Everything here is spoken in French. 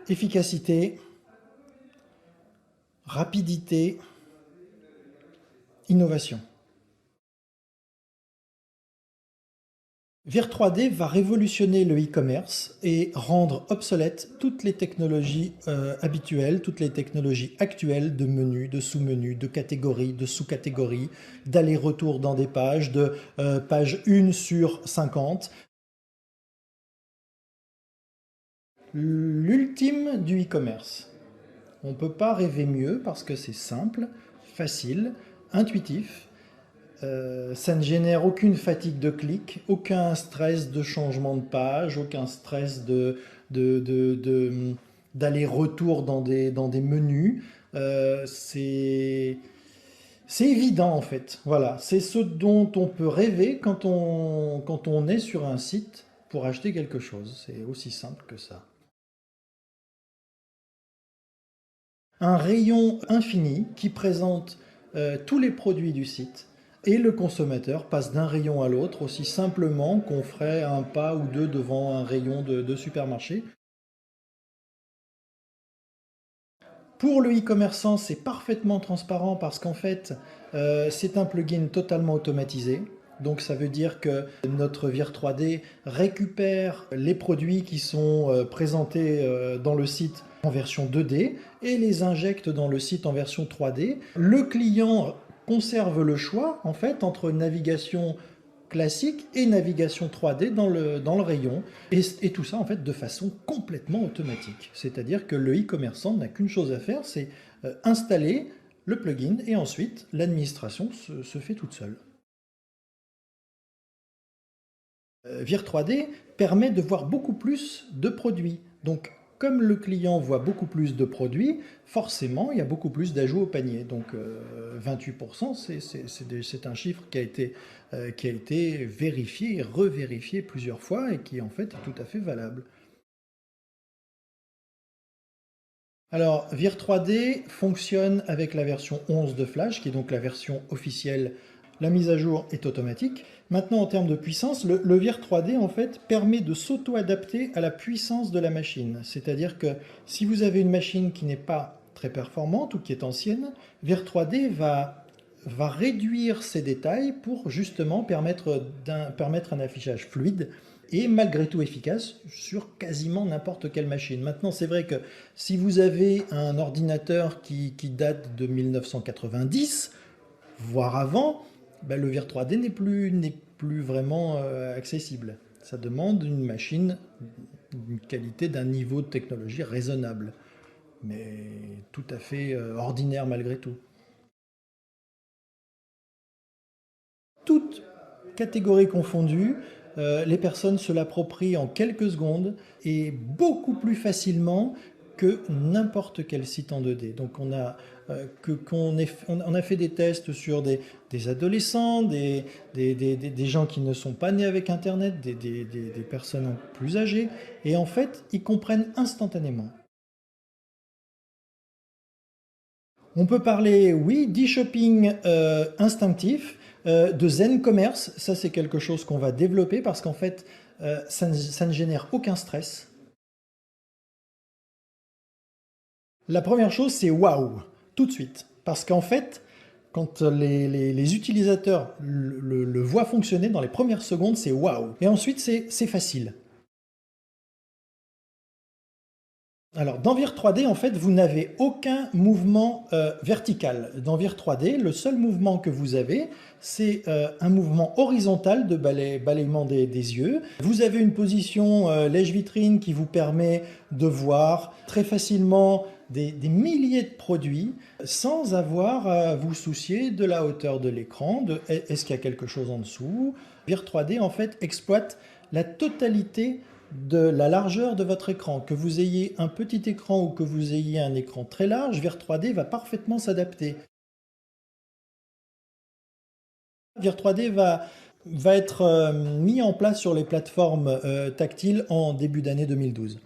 efficacité, rapidité, innovation. Vir3D va révolutionner le e-commerce et rendre obsolètes toutes les technologies habituelles, toutes les technologies actuelles de menus, de sous-menus, de catégories, de sous-catégories, d'aller-retour dans des pages, de page 1 sur 50. L'ultime du e-commerce. On ne peut pas rêver mieux parce que c'est simple, facile, intuitif. Ça ne génère aucune fatigue de clic, aucun stress de changement de page, aucun stress d'aller-retour dans des menus. C'est évident en fait. Voilà, c'est ce dont on peut rêver quand on est sur un site pour acheter quelque chose. C'est aussi simple que ça. Un rayon infini qui présente tous les produits du site et le consommateur passe d'un rayon à l'autre aussi simplement qu'on ferait un pas ou deux devant un rayon de supermarché. Pour le e-commerçant, c'est parfaitement transparent parce qu'en fait, c'est un plugin totalement automatisé. Donc ça veut dire que notre Vir3D récupère les produits qui sont présentés dans le site en version 2D et les injecte dans le site en version 3D. Le client conserve le choix en fait entre navigation classique et navigation 3D dans le rayon. Et tout ça en fait de façon complètement automatique. C'est-à-dire que le e-commerçant n'a qu'une chose à faire, c'est installer le plugin et ensuite l'administration se fait toute seule. Vir3D permet de voir beaucoup plus de produits. Donc, comme le client voit beaucoup plus de produits, forcément, il y a beaucoup plus d'ajouts au panier. Donc, 28%, c'est un chiffre qui a été vérifié et revérifié plusieurs fois et qui, en fait, est tout à fait valable. Alors, Vir3D fonctionne avec la version 11 de Flash, qui est donc la version officielle. La mise à jour est automatique. Maintenant, en termes de puissance, le Vir3D en fait permet de s'auto-adapter à la puissance de la machine. C'est-à-dire que si vous avez une machine qui n'est pas très performante ou qui est ancienne, Vir3D va réduire ses détails pour justement permettre un affichage fluide et malgré tout efficace sur quasiment n'importe quelle machine. Maintenant, c'est vrai que si vous avez un ordinateur qui date de 1990, voire avant, ben, le Vir3D n'est plus vraiment accessible. Ça demande une machine d'une qualité, d'un niveau de technologie raisonnable, mais tout à fait ordinaire malgré tout. Toutes catégories confondues, les personnes se l'approprient en quelques secondes et beaucoup plus facilement que n'importe quel site en 2D. Donc on a fait des tests sur des adolescents, des gens qui ne sont pas nés avec Internet, des personnes plus âgées, et en fait, ils comprennent instantanément. On peut parler, oui, d'e-shopping instinctif, de zen commerce. Ça, c'est quelque chose qu'on va développer parce qu'en fait, ça ne génère aucun stress. La première chose, c'est waouh, tout de suite. Parce qu'en fait, quand les utilisateurs le voient fonctionner dans les premières secondes, c'est waouh. Et ensuite, c'est facile. Alors, dans Vir3D, en fait, vous n'avez aucun mouvement vertical. Dans Vir3D, le seul mouvement que vous avez, c'est un mouvement horizontal de balayement des yeux. Vous avez une position lèche-vitrine qui vous permet de voir très facilement des milliers de produits sans avoir à vous soucier de la hauteur de l'écran, de est-ce qu'il y a quelque chose en dessous. Vir3D, en fait, exploite la totalité de la largeur de votre écran. Que vous ayez un petit écran ou que vous ayez un écran très large, Vir3D va parfaitement s'adapter. Vir3D va être mis en place sur les plateformes tactiles en début d'année 2012.